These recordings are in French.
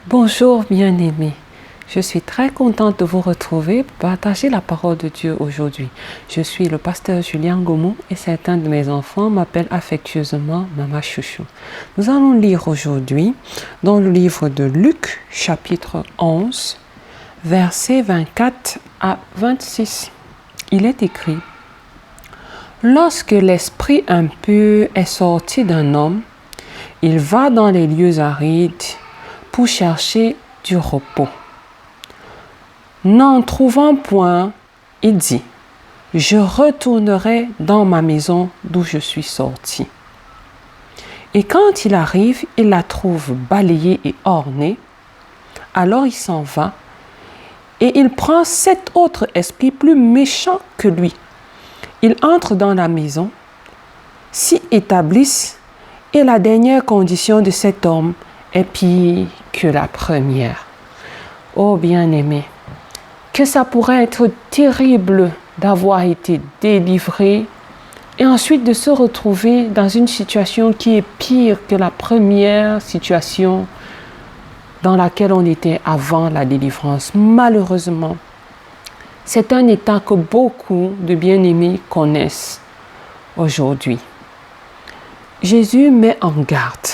Bonjour bien-aimés, je suis très contente de vous retrouver pour partager la parole de Dieu aujourd'hui. Je suis le pasteur Julien Gaumont et certains de mes enfants m'appellent affectueusement Mama Chouchou. Nous allons lire aujourd'hui dans le livre de Luc, chapitre 11, versets 24 à 26. Il est écrit: Lorsque l'esprit impur est sorti d'un homme, il va dans les lieux arides pour chercher du repos. N'en trouvant point, il dit: Je retournerai dans ma maison d'où je suis sorti. Et quand il arrive, il la trouve balayée et ornée. Alors il s'en va et il prend 7 autres esprits plus méchants que lui. Il entre dans la maison, s'y établissent, et la dernière condition de cet homme est pire que la première. Oh bien-aimé, que ça pourrait être terrible d'avoir été délivré et ensuite de se retrouver dans une situation qui est pire que la première situation dans laquelle on était avant la délivrance. Malheureusement, c'est un état que beaucoup de bien-aimés connaissent aujourd'hui. Jésus met en garde.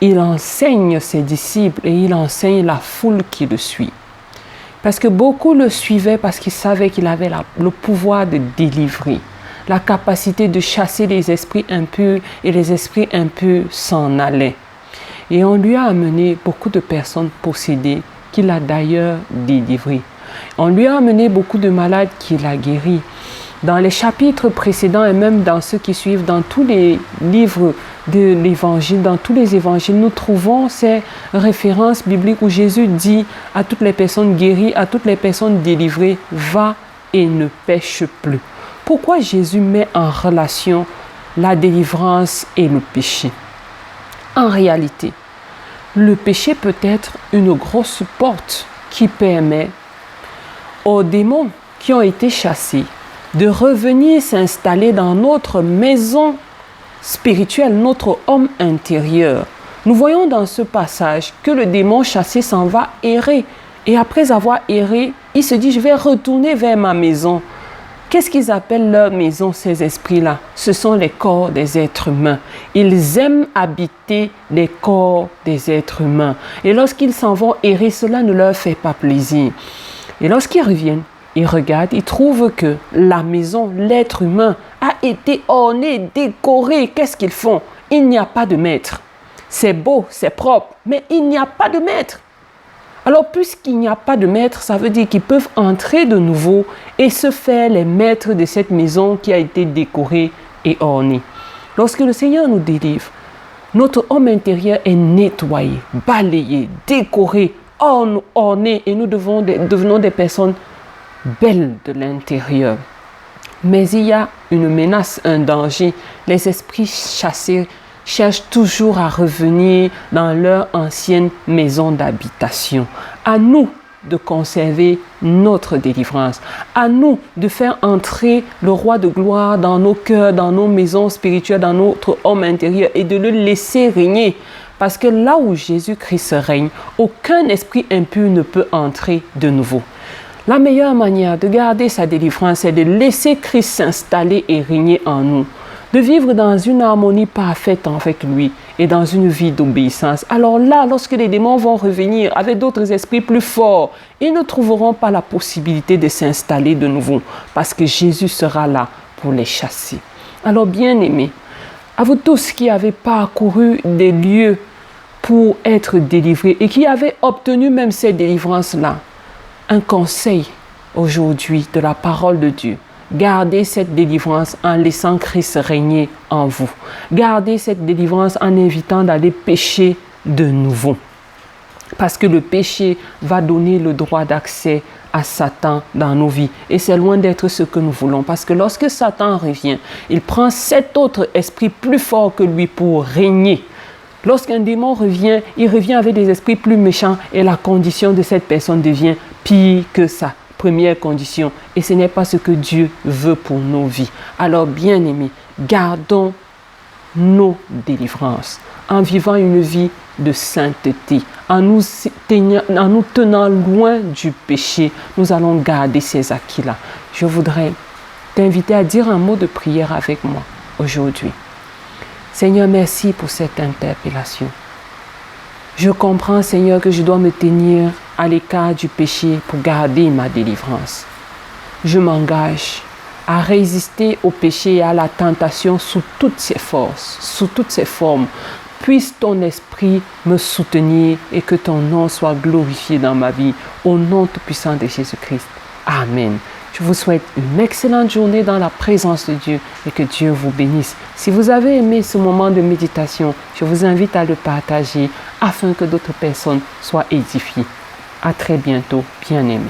Il enseigne ses disciples et il enseigne la foule qui le suit. Parce que beaucoup le suivaient parce qu'ils savaient qu'il avait le pouvoir de délivrer, la capacité de chasser les esprits impurs, et les esprits impurs s'en allaient. Et on lui a amené beaucoup de personnes possédées qu'il a d'ailleurs délivrées. On lui a amené beaucoup de malades qu'il a guéris. Dans les chapitres précédents et même dans ceux qui suivent, dans tous les livres de l'Évangile, dans tous les évangiles, nous trouvons ces références bibliques où Jésus dit à toutes les personnes guéries, à toutes les personnes délivrées: va et ne pêche plus. Pourquoi Jésus met en relation la délivrance et le péché? En réalité, le péché peut être une grosse porte qui permet aux démons qui ont été chassés de revenir s'installer dans notre maison spirituelle, notre homme intérieur. Nous voyons dans ce passage que le démon chassé s'en va errer. Et après avoir erré, il se dit: je vais retourner vers ma maison. Qu'est-ce qu'ils appellent leur maison, ces esprits-là? Ce sont les corps des êtres humains. Ils aiment habiter les corps des êtres humains. Et lorsqu'ils s'en vont errer, cela ne leur fait pas plaisir. Et lorsqu'ils reviennent, ils regardent, ils trouvent que la maison, l'être humain, a été orné, décoré. Qu'est-ce qu'ils font? Il n'y a pas de maître. C'est beau, c'est propre, mais il n'y a pas de maître. Alors, puisqu'il n'y a pas de maître, ça veut dire qu'ils peuvent entrer de nouveau et se faire les maîtres de cette maison qui a été décorée et ornée. Lorsque le Seigneur nous délivre, notre homme intérieur est nettoyé, balayé, décoré, orné, et nous devenons des personnes belle de l'intérieur. Mais il y a une menace, un danger. Les esprits chassés cherchent toujours à revenir dans leur ancienne maison d'habitation. À nous de conserver notre délivrance. À nous de faire entrer le roi de gloire dans nos cœurs, dans nos maisons spirituelles, dans notre homme intérieur, et de le laisser régner. Parce que là où Jésus-Christ règne, aucun esprit impur ne peut entrer de nouveau. La meilleure manière de garder sa délivrance est de laisser Christ s'installer et régner en nous, de vivre dans une harmonie parfaite avec lui et dans une vie d'obéissance. Alors là, lorsque les démons vont revenir avec d'autres esprits plus forts, ils ne trouveront pas la possibilité de s'installer de nouveau parce que Jésus sera là pour les chasser. Alors bien-aimés, à vous tous qui avez parcouru des lieux pour être délivrés et qui avez obtenu même ces délivrances-là, un conseil aujourd'hui de la parole de Dieu: gardez cette délivrance en laissant Christ régner en vous. Gardez cette délivrance en évitant d'aller pécher de nouveau. Parce que le péché va donner le droit d'accès à Satan dans nos vies. Et c'est loin d'être ce que nous voulons. Parce que lorsque Satan revient, il prend 7 autres esprits plus forts que lui pour régner. Lorsqu'un démon revient, il revient avec des esprits plus méchants et la condition de cette personne devient pire que sa première condition. Et ce n'est pas ce que Dieu veut pour nos vies. Alors, bien-aimés, gardons nos délivrances en vivant une vie de sainteté, en nous tenant loin du péché. Nous allons garder ces acquis-là. Je voudrais t'inviter à dire un mot de prière avec moi aujourd'hui. Seigneur, merci pour cette interpellation. Je comprends, Seigneur, que je dois me tenir à l'écart du péché pour garder ma délivrance. Je m'engage à résister au péché et à la tentation sous toutes ses forces, sous toutes ses formes. Puisse ton esprit me soutenir et que ton nom soit glorifié dans ma vie. Au nom tout-puissant de Jésus-Christ. Amen. Je vous souhaite une excellente journée dans la présence de Dieu et que Dieu vous bénisse. Si vous avez aimé ce moment de méditation, je vous invite à le partager afin que d'autres personnes soient édifiées. À très bientôt, bien-aimés.